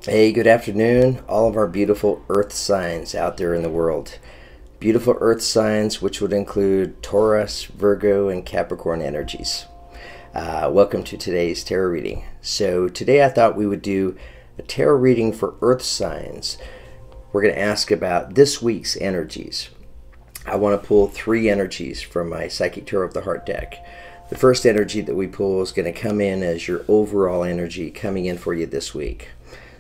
Hey, good afternoon, all of our beautiful earth signs out there in the world. Beautiful earth signs, which would include Taurus, Virgo, and Capricorn energies. Welcome to today's tarot reading. So today I thought we would do a tarot reading for earth signs. We're going to ask about this week's energies. I want to pull 3 energies from my Psychic Tarot of the Heart deck. The first energy that we pull is going to come in as your overall energy coming in for you this week.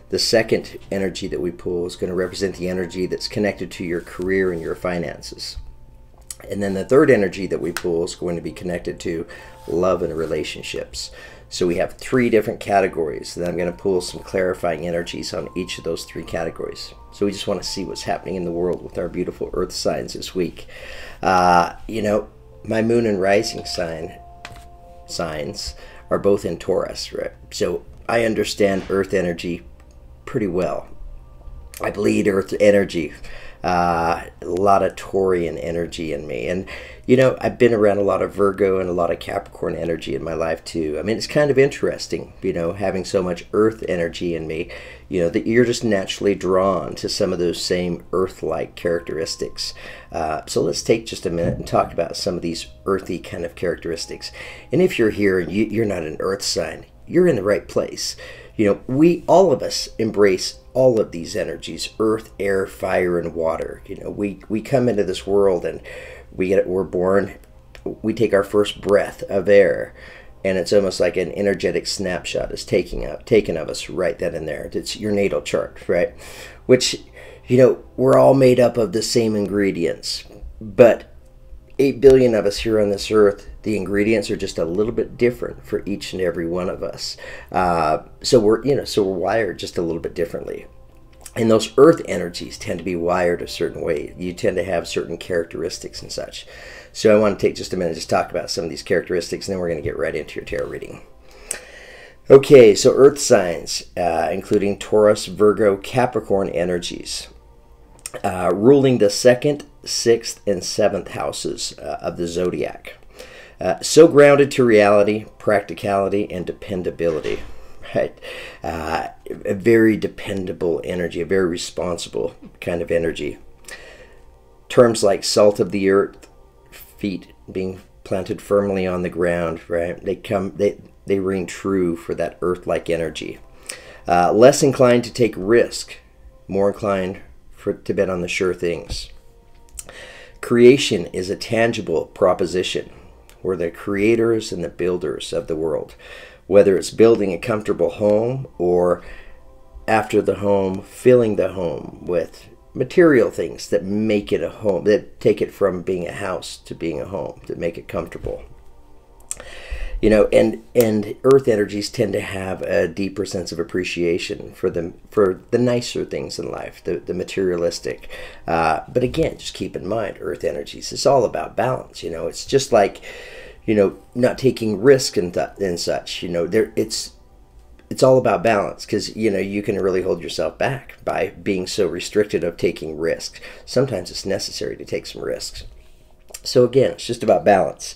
The second energy that we pull is going to represent the energy that's connected to your career and your finances. And then the third energy that we pull is going to be connected to love and relationships. So we have 3 different categories. Then I'm going to pull some clarifying energies on each of those 3 categories. So we just want to see what's happening in the world with our beautiful earth signs this week. My moon and rising signs are both in Taurus, right? So I understand earth energy pretty well. I bleed earth energy, a lot of Taurian energy in me. And I've been around a lot of Virgo and a lot of Capricorn energy in my life too. I mean, it's kind of interesting, having so much earth energy in me, that you're just naturally drawn to some of those same earth-like characteristics. So let's take just a minute and talk about some of these earthy kind of characteristics. And if you're here and you're not an earth sign, you're in the right place. All of us embrace all of these energies: earth, air, fire, and water. We come into this world and we're born, we take our first breath of air, and it's almost like an energetic snapshot is taken of us right then and there. It's your natal chart, right? Which, we're all made up of the same ingredients, but 8 billion of us here on this earth, the ingredients are just a little bit different for each and every one of us. So we're wired just a little bit differently. And those earth energies tend to be wired a certain way. You tend to have certain characteristics and such. So I want to take just a minute to talk about some of these characteristics, and then we're going to get right into your tarot reading. Okay, so earth signs, including Taurus, Virgo, Capricorn energies, ruling the 2nd, 6th, and 7th houses of the zodiac. So grounded to reality, practicality, and dependability. Right? A very dependable energy, a very responsible kind of energy. Terms like salt of the earth, feet being planted firmly on the ground, right? They ring true for that earth-like energy. Less inclined to take risk, more inclined to bet on the sure things. Creation is a tangible proposition. We're the creators and the builders of the world. Whether it's building a comfortable home or after the home, filling the home with material things that make it a home, that take it from being a house to being a home, that make it comfortable. And earth energies tend to have a deeper sense of appreciation for the nicer things in life, the materialistic. But again, just keep in mind, earth energies, it's all about balance. It's just like, not taking risk and such. It's all about balance, because you can really hold yourself back by being so restricted of taking risks. Sometimes it's necessary to take some risks. So again, it's just about balance.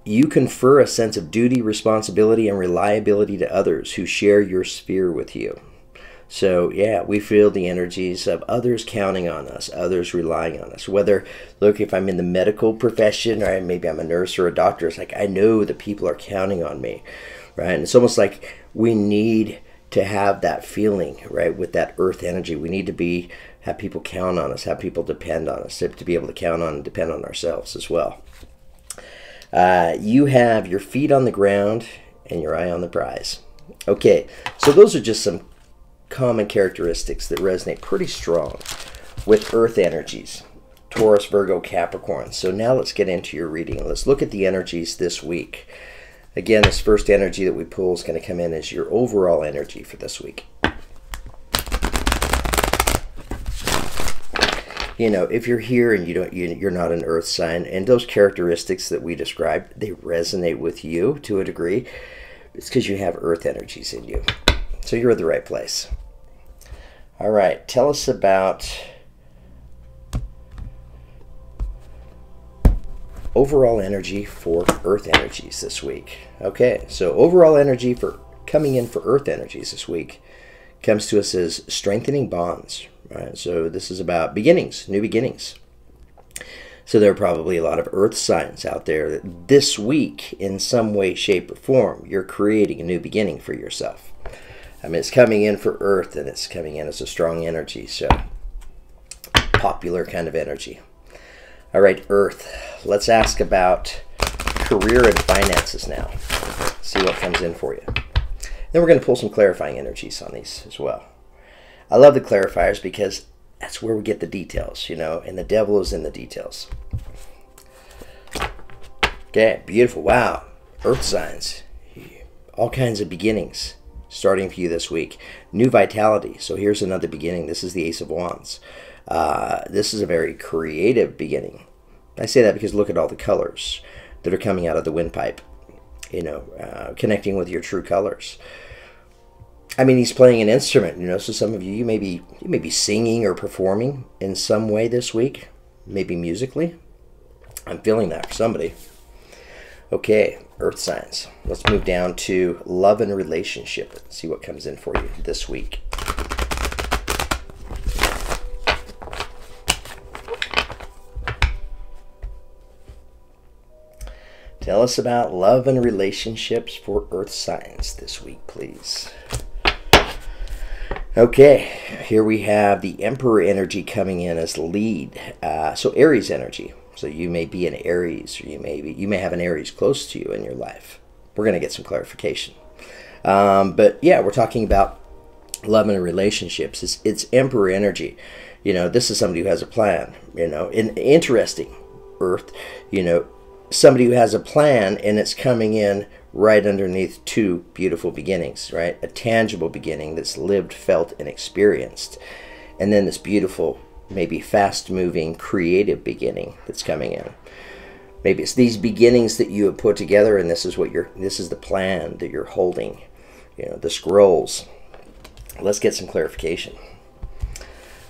You confer a sense of duty, responsibility, and reliability to others who share your sphere with you. So yeah, we feel the energies of others counting on us, others relying on us. Whether, look, if I'm in the medical profession, or maybe I'm a nurse or a doctor, it's like I know that people are counting on me, right? And it's almost like we need to have that feeling, right, with that earth energy. We need to have people count on us, have people depend on us, to be able to count on and depend on ourselves as well. You have your feet on the ground and your eye on the prize. Okay, so those are just some common characteristics that resonate pretty strong with earth energies, Taurus, Virgo, Capricorn. So now let's get into your reading. Let's look at the energies this week. Again, this first energy that we pull is going to come in as your overall energy for this week. If you're here and you're not an earth sign, and those characteristics that we described, they resonate with you to a degree, it's because you have earth energies in you. So you're at the right place. All right, tell us about overall energy for earth energies this week. Okay, so overall energy for coming in for earth energies this week comes to us as strengthening bonds. Right? So this is about beginnings, new beginnings. So there are probably a lot of earth signs out there that this week, in some way, shape, or form, you're creating a new beginning for yourself. I mean, it's coming in for earth, and it's coming in as a strong energy, so popular kind of energy. All right, earth. Let's ask about career and finances now. See what comes in for you. Then we're going to pull some clarifying energies on these as well. I love the clarifiers because that's where we get the details, you know, and the devil is in the details. Okay, beautiful. Wow. Earth signs. All kinds of beginnings starting for you this week. New vitality. So here's another beginning. This is the Ace of Wands. This is a very creative beginning. I say that because look at all the colors that are coming out of the windpipe. You know, connecting with your true colors. I mean, he's playing an instrument, you know, so some of you, you may be singing or performing in some way this week, maybe musically. I'm feeling that for somebody. Okay, earth signs. Let's move down to love and relationship and see what comes in for you this week. Tell us about love and relationships for earth signs this week, please. Okay, here we have the Emperor energy coming in as lead. So Aries energy. So you may be an Aries, or you may have an Aries close to you in your life. We're going to get some clarification. But yeah, we're talking about love and relationships. It's Emperor energy. You know, this is somebody who has a plan. You know, interesting earth. You know, somebody who has a plan, and it's coming in right underneath two beautiful beginnings, right? A tangible beginning that's lived, felt, and experienced. And then this beautiful, maybe fast-moving, creative beginning that's coming in. Maybe it's these beginnings that you have put together, and this is the plan that you're holding. You know, the scrolls. Let's get some clarification.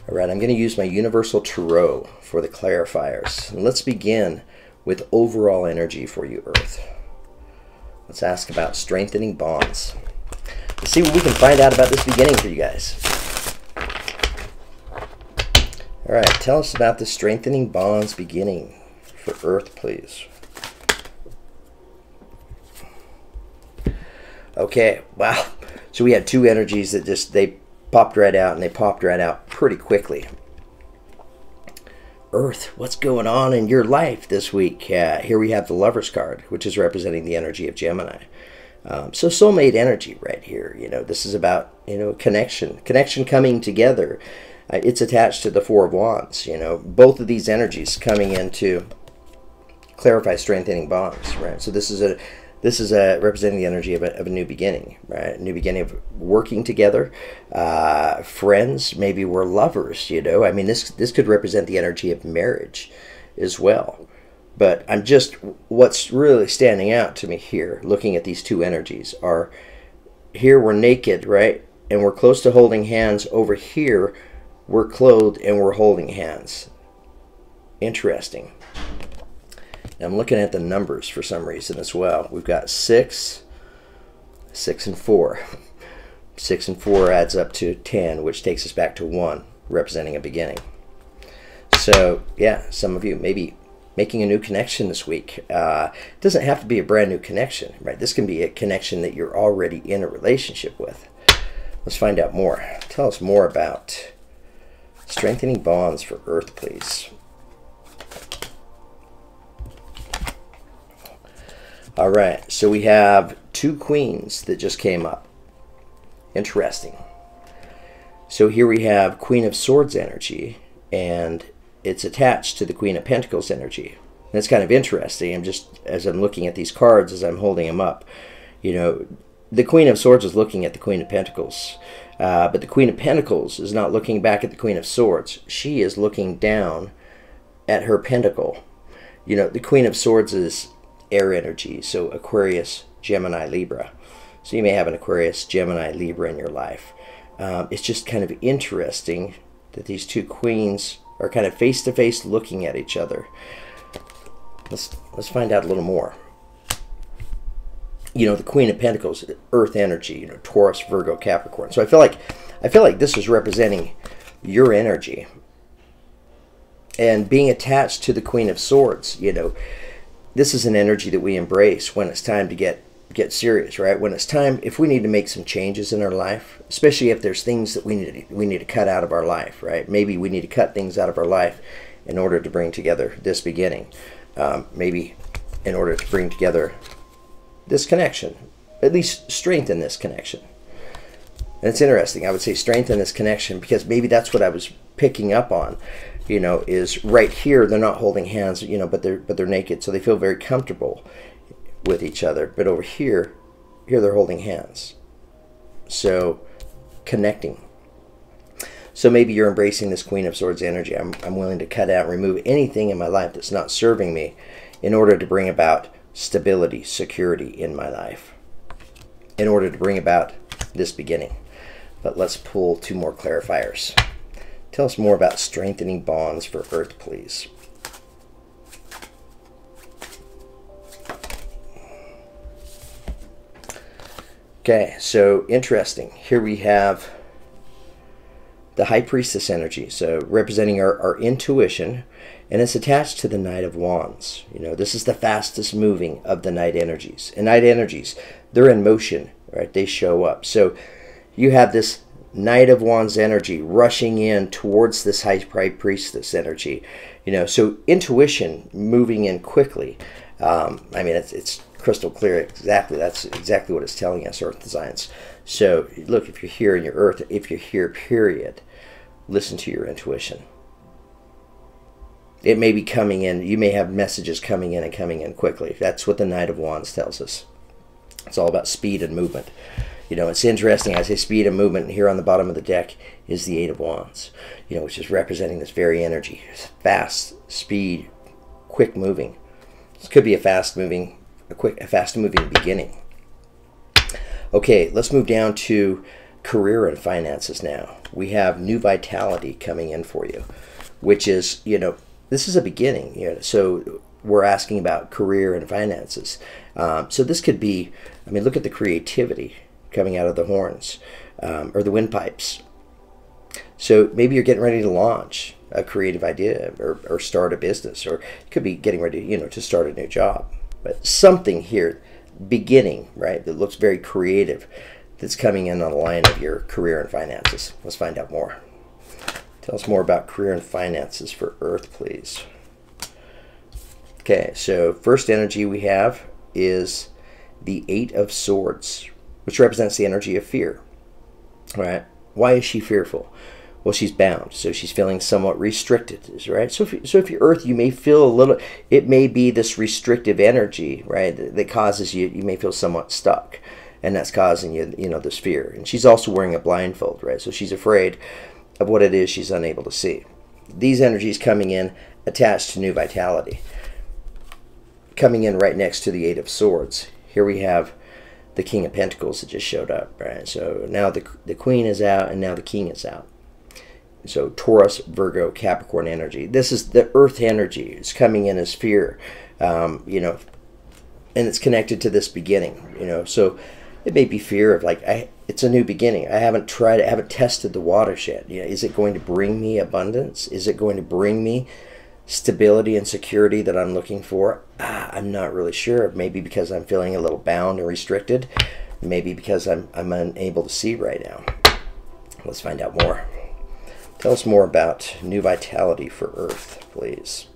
All right, I'm going to use my Universal Tarot for the clarifiers. And let's begin with overall energy for you, Earth. Let's ask about strengthening bonds. Let's see what we can find out about this beginning for you guys. All right, tell us about the strengthening bonds beginning for Earth, please. Okay, wow. So we had two energies that they popped right out, and they popped right out pretty quickly. Earth, what's going on in your life this week? Here we have the Lover's card, which is representing the energy of Gemini. So soulmate energy right here. You know, this is about, you know, connection coming together. It's attached to the Four of Wands. You know, both of these energies coming in to clarify strengthening bonds, right? So this is representing the energy of a new beginning, right? A new beginning of working together. Friends, maybe we're lovers, you know. I mean, this could represent the energy of marriage as well. But what's really standing out to me here, looking at these two energies, are here we're naked, right? And we're close to holding hands. Over here, we're clothed and we're holding hands. Interesting. I'm looking at the numbers for some reason as well. We've got 6, 6 and 4. 6 and 4 adds up to 10, which takes us back to 1, representing a beginning. So, yeah, some of you maybe making a new connection this week. It doesn't have to be a brand new connection, right? This can be a connection that you're already in a relationship with. Let's find out more. Tell us more about strengthening bonds for Earth, please. All right, so we have 2 queens that just came up. Interesting. So here we have Queen of Swords energy, and it's attached to the Queen of Pentacles energy. And it's kind of interesting. As I'm looking at these cards, as I'm holding them up, you know, the Queen of Swords is looking at the Queen of Pentacles, but the Queen of Pentacles is not looking back at the Queen of Swords. She is looking down at her pentacle. You know, the Queen of Swords is air energy, so Aquarius, Gemini, Libra. So you may have an Aquarius, Gemini, Libra in your life. It's just kind of interesting that these 2 queens are kind of face to face looking at each other. Let's find out a little more. you know, the Queen of Pentacles, Earth energy, you know, Taurus, Virgo, Capricorn. So I feel like this is representing your energy. And being attached to the Queen of Swords, you know, this is an energy that we embrace when it's time to get serious, right? When it's time, if we need to make some changes in our life, especially if there's things that we need to cut out of our life, right? Maybe we need to cut things out of our life in order to bring together this beginning. Maybe in order to bring together this connection, at least strengthen this connection. And it's interesting, I would say strengthen this connection, because maybe that's what I was picking up on, you know, is right here they're not holding hands, you know, but they're naked, so they feel very comfortable with each other. But over here they're holding hands, so connecting. So maybe you're embracing this Queen of Swords energy. I'm willing to cut out, remove anything in my life that's not serving me in order to bring about stability, security in my life, in order to bring about this beginning. But let's pull two more clarifiers. Tell us more about strengthening bonds for Earth, please. Okay, so interesting. Here we have the High Priestess energy, so representing our intuition, and it's attached to the Knight of Wands. You know, this is the fastest moving of the night energies. And night energies, they're in motion, right? They show up. So you have this Knight of Wands energy rushing in towards this High Priestess energy. You know, so intuition moving in quickly. I mean, it's crystal clear. Exactly, that's exactly what it's telling us, Earth Designs. So look, if you're here in your Earth, if you're here, period, listen to your intuition. It may be coming in. You may have messages coming in and coming in quickly. That's what the Knight of Wands tells us. It's all about speed and movement. You know, it's interesting. I say speed and movement, and here on the bottom of the deck is the Eight of Wands, you know, which is representing this very energy. Fast, speed, quick moving. This could be a fast moving beginning. Okay, let's move down to career and finances now. We have new vitality coming in for you, which is, you know, this is a beginning. You know, so we're asking about career and finances. So this could be, I mean, look at the creativity coming out of the horns, or the windpipes. So maybe you're getting ready to launch a creative idea, or start a business, or it could be getting ready, you know, to start a new job. But something here, beginning, right, that looks very creative, that's coming in on the line of your career and finances. Let's find out more. Tell us more about career and finances for Earth, please. Okay, so first energy we have is the Eight of Swords, which represents the energy of fear. All right, why is she fearful? Well, she's bound, so she's feeling somewhat restricted, right? So if you're Earth, you may feel a little, it may be this restrictive energy, right, that causes you may feel somewhat stuck, and that's causing you, you know, this fear. And she's also wearing a blindfold, right? So she's afraid of what it is she's unable to see. These energies coming in attached to new vitality, coming in right next to the Eight of Swords. Here we have the King of Pentacles that just showed up, right? So now the Queen is out, and now the King is out. So Taurus, Virgo, Capricorn energy. This is the Earth energy. It's coming in as fear, you know, and it's connected to this beginning, you know. So it may be fear of, like, it's a new beginning. I haven't tried it. I haven't tested the watershed. You know, is it going to bring me abundance? Is it going to bring me stability and security that I'm looking for? I'm not really sure. Maybe because I'm feeling a little bound and restricted. Maybe because I'm unable to see right now. Let's find out more. Tell us more about new vitality for Earth, please.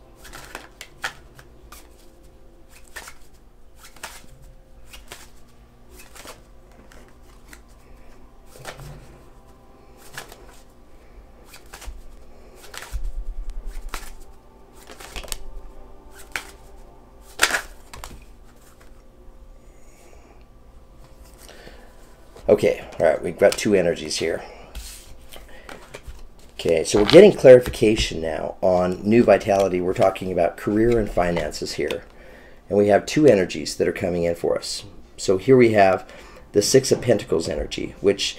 Okay, all right, we've got two energies here. Okay, so we're getting clarification now on new vitality. We're talking about career and finances here. And we have two energies that are coming in for us. So here we have the Six of Pentacles energy, which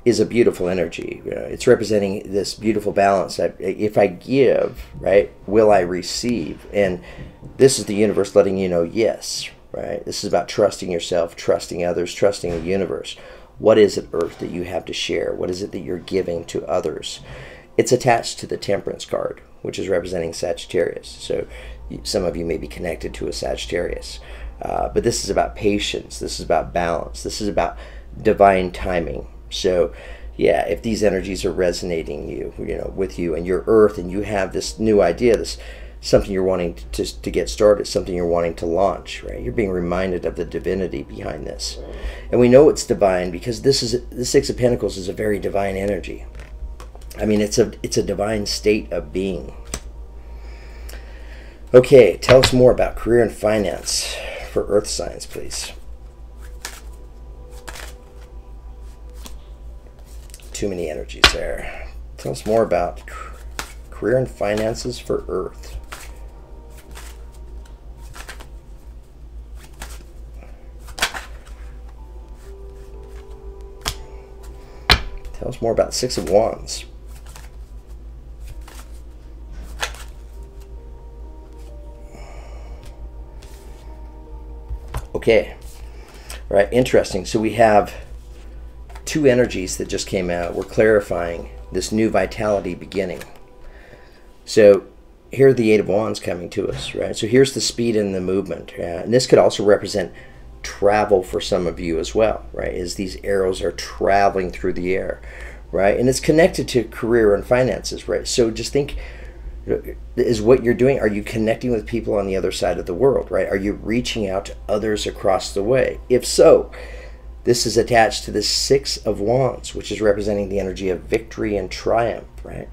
is a beautiful energy. You know, it's representing this beautiful balance. If I give, right, will I receive? And this is the universe letting you know, yes, right? This is about trusting yourself, trusting others, trusting the universe. What is it, Earth, that you have to share? What is it that you're giving to others? It's attached to the Temperance card, which is representing Sagittarius. So some of you may be connected to a Sagittarius. But this is about patience. This is about balance. This is about divine timing. So yeah, if these energies are resonating with you and your Earth, and you have this new idea, this something you're wanting to get started, something you're wanting to launch, right? You're being reminded of the divinity behind this. And we know it's divine because the Six of Pentacles is a very divine energy. I mean, it's a divine state of being. Okay, tell us more about career and finance for Earth signs, please. Too many energies there. Tell us more about career and finances for Earth. Tell us more about Six of Wands. Okay, all right, interesting. So we have two energies that just came out. We're clarifying this new vitality beginning. So here are the Eight of Wands coming to us, right? So here's the speed and the movement. And this could also represent travel for some of you as well, right? As these arrows are traveling through the air, right? And it's connected to career and finances, right? So just think, is what you're doing, are you connecting with people on the other side of the world, right? Are you reaching out to others across the way? If so, this is attached to the Six of Wands, which is representing the energy of victory and triumph, right?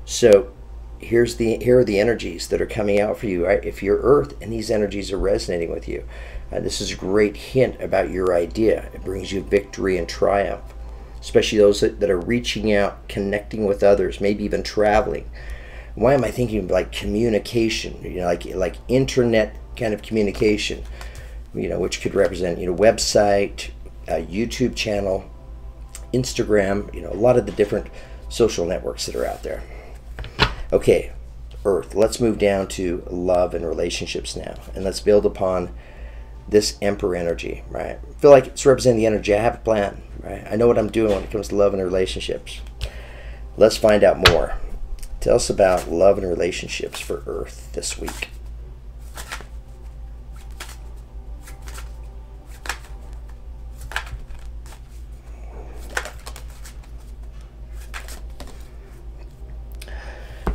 So here are the energies that are coming out for you, right? If you're Earth and these energies are resonating with you, this is a great hint about your idea. It brings you victory and triumph, especially those that are reaching out, connecting with others, maybe even traveling. Why am I thinking of like communication, like internet kind of communication, which could represent, website, YouTube channel, Instagram, a lot of the different social networks that are out there. Okay, Earth, let's move down to love and relationships now, and let's build upon this Emperor energy, right? I feel like it's representing the energy. I have a plan, right? I know what I'm doing when it comes to love and relationships. Let's find out more. Tell us about love and relationships for Earth this week.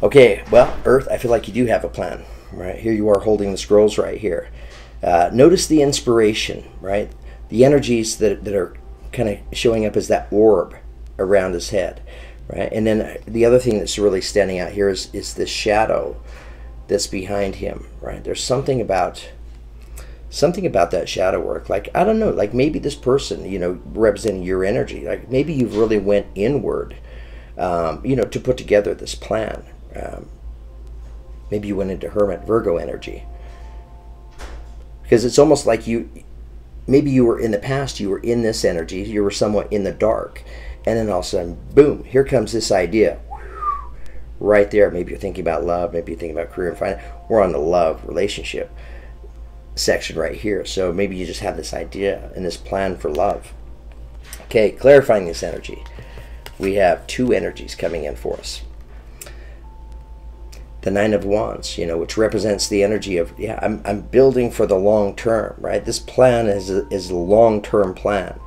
Okay, well, Earth, I feel like you do have a plan, right? Here you are holding the scrolls right here. Notice the inspiration, right? The energies that are kind of showing up as that orb around his head. Right? And then the other thing that's really standing out here is the shadow that's behind him, right? There's something about that shadow work. Like, I don't know, like maybe this person, representing your energy, like maybe you've really went inward, to put together this plan. Maybe you went into Hermit Virgo energy. Because it's almost like maybe you were in the past, you were in this energy, you were somewhat in the dark. And then all of a sudden, boom, here comes this idea right there. Maybe you're thinking about love. Maybe you're thinking about career and finance. We're on the love relationship section right here. So maybe you just have this idea and this plan for love. Okay, clarifying this energy. We have two energies coming in for us. The Nine of Wands, which represents the energy of, I'm building for the long term, right? This plan is a long-term plan.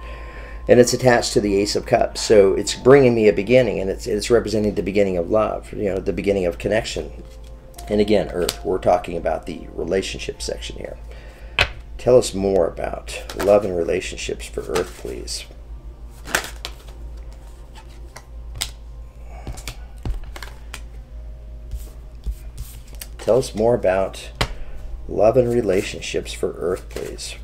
And it's attached to the Ace of Cups. So it's bringing me a beginning, and it's representing the beginning of love, the beginning of connection. And again, Earth, we're talking about the relationship section here. Tell us more about love and relationships for Earth, please. Tell us more about love and relationships for Earth, please.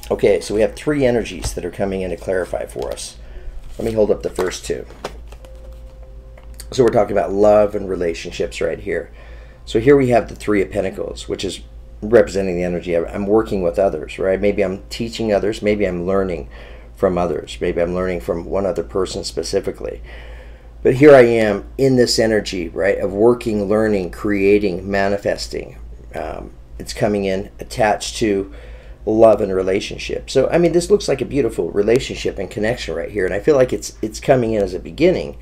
Okay, so we have three energies that are coming in to clarify for us. Let me hold up the first two. So we're talking about love and relationships right here. So here we have the Three of Pentacles, which is representing the energy of I'm working with others, right? Maybe I'm teaching others, maybe I'm learning from others. Maybe I'm learning from one other person specifically. But here I am in this energy, right, of working, learning, creating, manifesting. It's coming in attached to love and relationship. So, I mean, this looks like a beautiful relationship and connection right here. And I feel like it's coming in as a beginning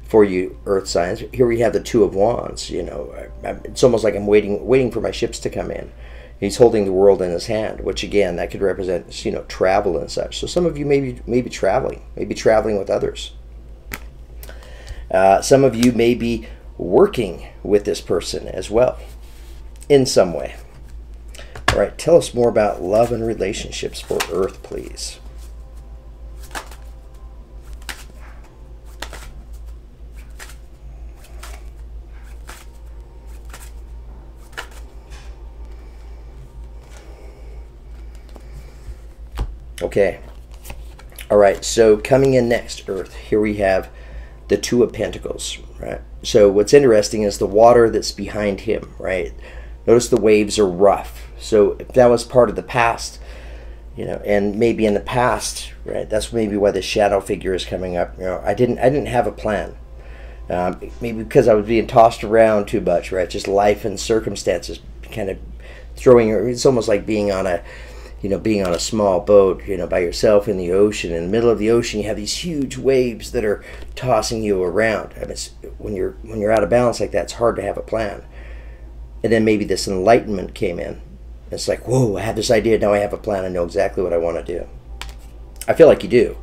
for you earth signs. Here we have the Two of Wands. You know, it's almost like I'm waiting for my ships to come in. He's holding the world in his hand, which again, that could represent, you know, travel and such. So some of you may be traveling with others. Some of you may be working with this person as well in some way. All right, tell us more about love and relationships for Earth, please. Okay. All right, so coming in next, Earth, here we have the Two of Pentacles, right? So what's interesting is the water that's behind him, right? Notice the waves are rough. So if that was part of the past, you know, and maybe in the past, right, that's maybe why the shadow figure is coming up. You know, I didn't have a plan. Maybe because I was being tossed around too much, right? Just life and circumstances kind of throwing her. It's almost like being on a, you know, being on a small boat, you know, by yourself in the ocean. In the middle of the ocean, you have these huge waves that are tossing you around. I mean, when you're out of balance like that, it's hard to have a plan. And then maybe this enlightenment came in. It's like, whoa, I have this idea. Now I have a plan. I know exactly what I want to do. I feel like you do.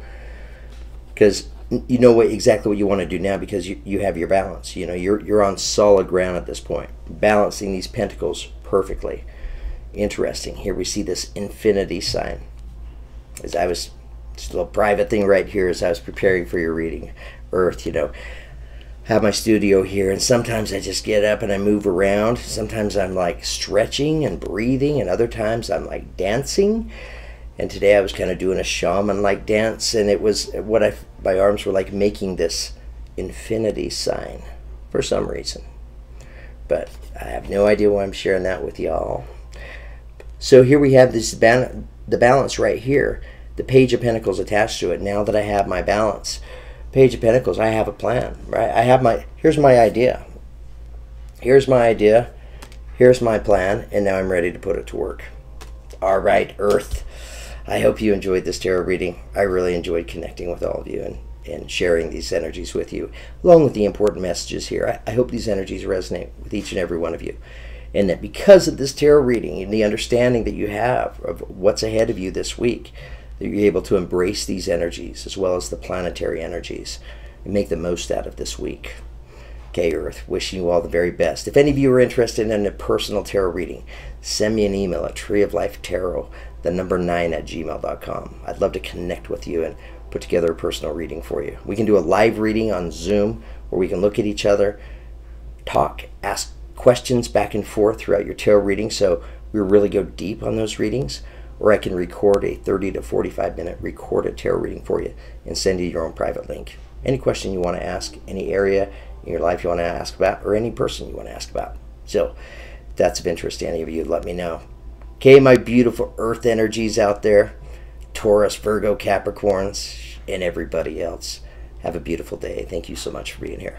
Because you know exactly what you want to do now because you have your balance. You know, you're on solid ground at this point. Balancing these pentacles perfectly. Interesting. Here we see this infinity sign. As I was, just a little private thing right here as I was preparing for your reading. Earth, you know. Have my studio here, and sometimes I just get up and I move around. Sometimes I'm like stretching and breathing, and other times I'm like dancing. And today I was kind of doing a shaman-like dance, and it was my arms were like making this infinity sign for some reason. But I have no idea why I'm sharing that with y'all. So here we have this the balance right here. The Page of Pentacles attached to it. Now that I have my balance. Page of Pentacles, I have a plan, right? Here's my idea. Here's my idea. Here's my plan, and now I'm ready to put it to work. All right, Earth. I hope you enjoyed this tarot reading. I really enjoyed connecting with all of you and sharing these energies with you, along with the important messages here. I hope these energies resonate with each and every one of you. And that because of this tarot reading and the understanding that you have of what's ahead of you this week, that you're able to embrace these energies as well as the planetary energies and make the most out of this week. Okay, Earth, wishing you all the very best. If any of you are interested in a personal tarot reading, send me an email at treeoflifetarot9@gmail.com. I'd love to connect with you and put together a personal reading for you. We can do a live reading on Zoom where we can look at each other, talk, ask questions back and forth throughout your tarot reading, so we really go deep on those readings. Or I can record a 30 to 45 minute recorded tarot reading for you and send you your own private link. Any question you want to ask, any area in your life you want to ask about, or any person you want to ask about. So if that's of interest to any of you, let me know. Okay, my beautiful Earth energies out there, Taurus, Virgo, Capricorns, and everybody else. Have a beautiful day. Thank you so much for being here.